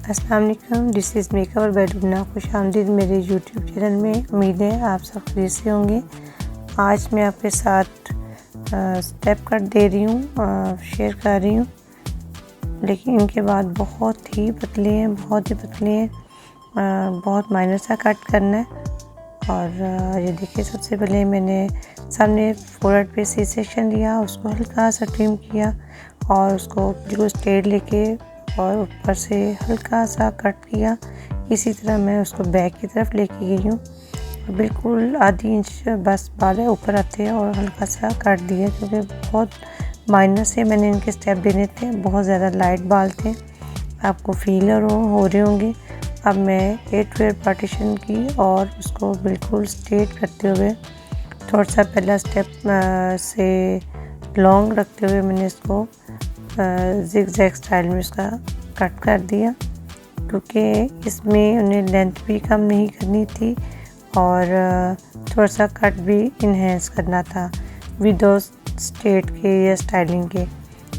अस्सलाम वालेकुम, this is makeup by Lubna. खुशामदीद मेरे यूट्यूब चैनल में। उम्मीद है आप सब खैरियत से होंगे। आज मैं आपके साथ स्टेप कट दे रही हूँ, शेयर कर रही हूँ, लेकिन इनके बाद बहुत ही पतले हैं, बहुत ही पतले हैं। बहुत माइनर सा कट करना है। और ये देखिए, सबसे पहले मैंने सामने फोरहेड पे सी सेक्शन लिया, उसको हल्का सा ट्रिम किया और उसको बिल्कुल स्ट्रेट लेके और ऊपर से हल्का सा कट किया। इसी तरह मैं उसको बैक की तरफ लेके गई हूँ और बिल्कुल आधी इंच बस बाल ऊपर आते हैं और हल्का सा काट दिया, क्योंकि बहुत माइनर से मैंने इनके स्टेप देने थे, बहुत ज़्यादा लाइट बाल थे, आपको फील हो रहे होंगे। अब मैं 8 वेयर पार्टीशन की और उसको बिल्कुल स्ट्रेट करते हुए थोड़ा सा पहला स्टेप से लॉन्ग रखते हुए मैंने इसको जिग जैग स्टाइल में इसका कट कर दिया, क्योंकि इसमें उन्हें लेंथ भी कम नहीं करनी थी और थोड़ा सा कट भी इन्हेंस करना था विदाउट स्ट्रेट के या स्टाइलिंग के।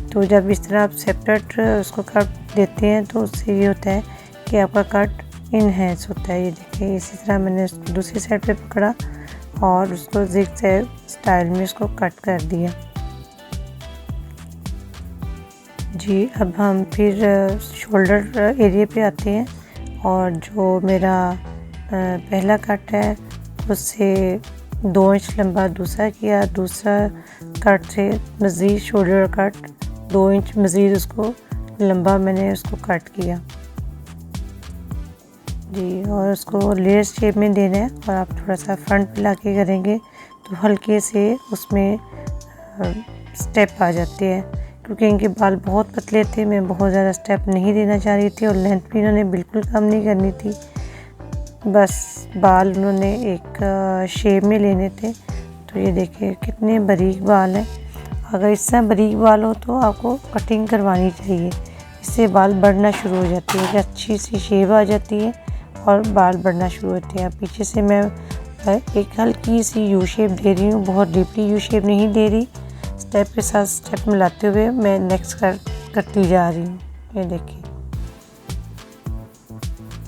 तो जब इस तरह आप सेपरेट उसको कट देते हैं तो उससे ये होता है कि आपका कट इन्हेंस होता है। ये देखिए, इसी तरह मैंने उसको दूसरी साइड पे पकड़ा और उसको जिग जैग स्टाइल में इसको कट कर दिया। जी, अब हम फिर शोल्डर एरिया पे आते हैं और जो मेरा पहला कट है उससे 2 इंच लंबा दूसरा किया। दूसरा कट से मज़ीद शोल्डर कट 2 इंच मज़ीद उसको लंबा मैंने उसको कट किया जी। और उसको लेयर शेप में देना है और आप थोड़ा सा फ्रंट पे लाके करेंगे तो हल्के से उसमें स्टेप आ जाते हैं, क्योंकि इनके बाल बहुत पतले थे। मैं बहुत ज़्यादा स्टेप नहीं देना चाह रही थी और लेंथ भी इन्होंने बिल्कुल कम नहीं करनी थी, बस बाल उन्होंने एक शेप में लेने थे। तो ये देखिए कितने बारीक बाल हैं। अगर इससे बारीक बाल हो तो आपको कटिंग करवानी चाहिए, इससे बाल बढ़ना शुरू हो जाती है, अच्छी सी शेप आ जाती है और बाल बढ़ना शुरू होते हैं। पीछे से मैं एक हल्की सी यू शेप दे रही हूँ, बहुत डीपली यू शेप नहीं दे रही। स्टेप के साथ स्टेप मिलाते हुए मैं नेक्स्ट करती जा रही हूँ। ये देखिए,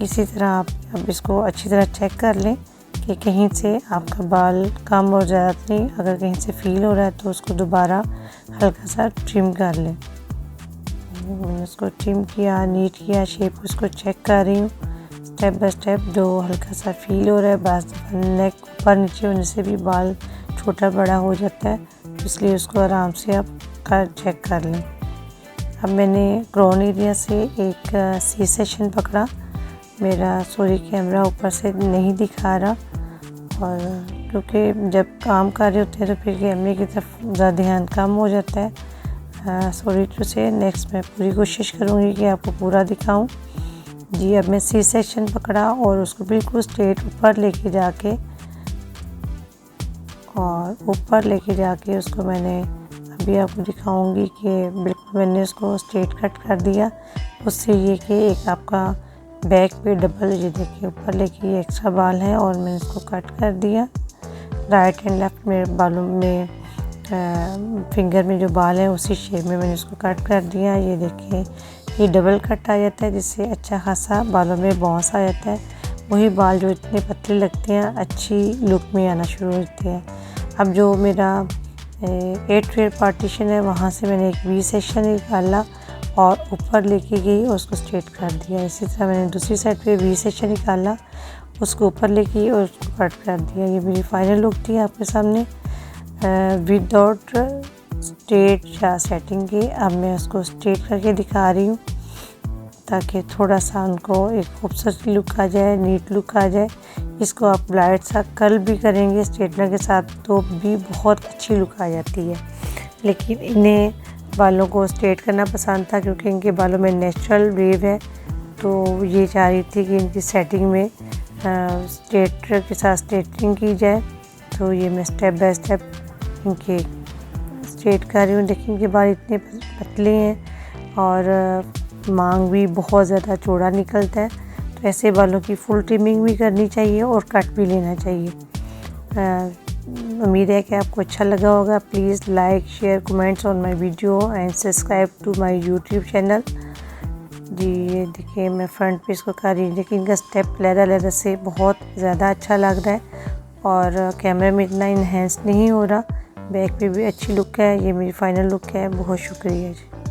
इसी तरह आप अब इसको अच्छी तरह चेक कर लें कि कहीं से आपका बाल कम और ज़्यादा नहीं। अगर कहीं से फील हो रहा है तो उसको दोबारा हल्का सा ट्रिम कर लें। मैंने उसको ट्रिम किया, नीट किया, शेप उसको चेक कर रही हूँ स्टेप बाय स्टेप। जो हल्का सा फील हो रहा है, बाज़ नेक ऊपर नीचे होने से भी बाल छोटा बड़ा हो जाता है, इसलिए उसको आराम से आप चेक कर लें। अब मैंने क्राउन एरिया से एक सी सेक्शन पकड़ा। मेरा सॉरी कैमरा ऊपर से नहीं दिखा रहा, और क्योंकि जब काम कर रहे होते हैं तो फिर कैमरे की तरफ ज़्यादा ध्यान कम हो जाता है। सॉरी टू से, नेक्स्ट मैं पूरी कोशिश करूँगी कि आपको पूरा दिखाऊं। जी, अब मैं सी सेक्शन पकड़ा और उसको बिल्कुल स्ट्रेट ऊपर लेके जाके उसको मैंने अभी आपको दिखाऊंगी कि बिल्कुल मैंने उसको स्ट्रेट कट कर दिया। उससे ये कि एक आपका बैक पे डबल, ये देखिए ऊपर लेके एक्स्ट्रा बाल है और मैंने इसको कट कर दिया। राइट एंड लेफ्ट में बालों में फिंगर में जो बाल हैं उसी शेप में मैंने इसको कट कर दिया। ये देखिए, ये डबल कट आ जाता है, जिससे अच्छा खासा बालों में बाउंस आ जाता है। वही बाल जो इतने पतले लगते हैं अच्छी लुक में आना शुरू होते हैं। अब जो मेरा 8 वेयर पार्टीशन है वहाँ से मैंने एक वी सेक्शन निकाला और ऊपर लेके गई और उसको स्ट्रेट कर दिया। इसी तरह मैंने दूसरी साइड पे वी सेक्शन निकाला, उसको ऊपर लेके गई और उसको कट कर दिया। ये मेरी फाइनल लुक थी आपके सामने विदाउट स्ट्रेट या सेटिंग के। अब मैं उसको स्ट्रेट करके दिखा रही हूँ ताकि थोड़ा सा उनको एक खूबसूरत लुक आ जाए, नीट लुक आ जाए। इसको आप लाइट सा कर्ल भी करेंगे स्ट्रेटनर के साथ तो भी बहुत अच्छी लुक आ जाती है, लेकिन इन्हें बालों को स्ट्रेट करना पसंद था क्योंकि इनके बालों में नेचुरल वेव है। तो ये चाह रही थी कि इनकी सेटिंग में स्ट्रेटनर के साथ स्ट्रेटनिंग की जाए। तो ये मैं स्टेप बाय स्टेप इनके स्ट्रेट कर रही हूँ। देखिए, इनके बाल इतने पतले हैं और मांग भी बहुत ज़्यादा चौड़ा निकलता है, तो ऐसे बालों की फुल ट्रिमिंग भी करनी चाहिए और कट भी लेना चाहिए। उम्मीद है कि आपको अच्छा लगा होगा। Please like, share, comments on my video and subscribe to my YouTube channel. जी ये देखिए मैं फ्रंट पे इसको कर रही हूँ, लेकिन इनका स्टेप लहरा से बहुत ज़्यादा अच्छा लग रहा है और कैमरे में इतना इन्हेंस नहीं हो रहा। बैक पे भी अच्छी लुक है। ये मेरी फाइनल लुक है। बहुत शुक्रिया जी।